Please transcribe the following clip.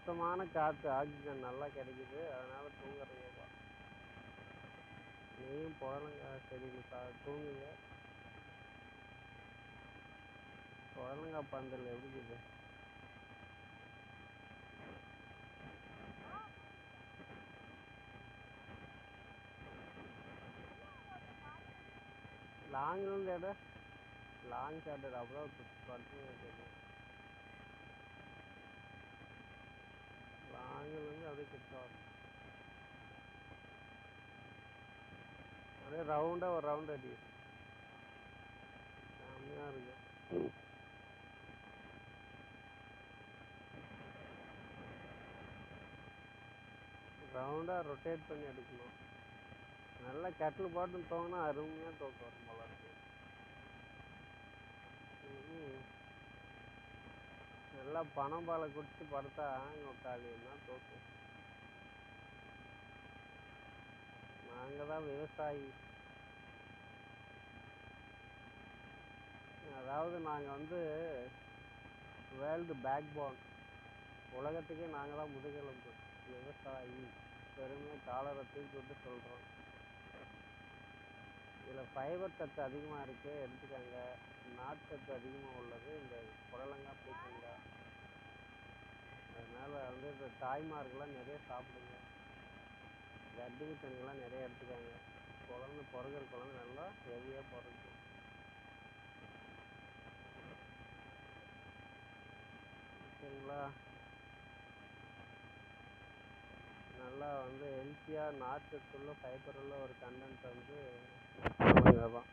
சுத்தமான காற்று ஆக்சிஜன் நல்லா கிடைக்குது. அதனால தூங்குறதுங்க. நீயும் புடலங்காய் செடியில் தூங்குங்க. புடலங்காய் பந்தல் எப்படி இருக்குது? லாங்கிலேருந்து இடம் லாங் ஷார்ட்டட் அப்புறம் படுத்து லாங்கிலேருந்து அப்படியே கிட்ட வரும். அப்படியே ரவுண்டாக ஒரு ரவுண்ட் அடி செம்மையாக இருக்கு. ரவுண்டாக ரொட்டேட் பண்ணி எடுக்கணும். நல்லா கட்டில் போட்டு தோங்கினா அருமையாக தூக்கம் வரும் போல இருக்கு. நல்லா பணம் பாலை குடிச்சு படுத்தா காலையினா தூக்கம். நாங்கள் தான் விவசாயி. அதாவது நாங்கள் வந்து வேர்ல்டு பேக் போன், உலகத்துக்கே நாங்கள் தான் முதுகெலும்பு. விவசாயி பெருமையாக காலரை தூக்கி விட்டு சொல்கிறோம். இதில் ஃபைபர் சத்து அதிகமாக இருக்குது, எடுத்துக்கங்க. நார்ச்சத்து அதிகமாக உள்ளது இந்த புடலங்காய் பீக்கங்காய். அதனால் வந்து இந்த தாய்மார்கள்லாம் நிறைய சாப்பிடுங்க. கர்ப்பிணி பெண்கள்லாம் நிறைய எடுத்துக்காங்க. குழந்தை பிறகுற குழந்தை நல்லா ஹெவியாக பிறக்கும். சரிங்களா? நல்லா வந்து ஹெல்த்தியாக நார்ச்சத்துள்ள ஃபைபர் உள்ள ஒரு கண்டென்ட் வந்து புடலங்காய் தான்.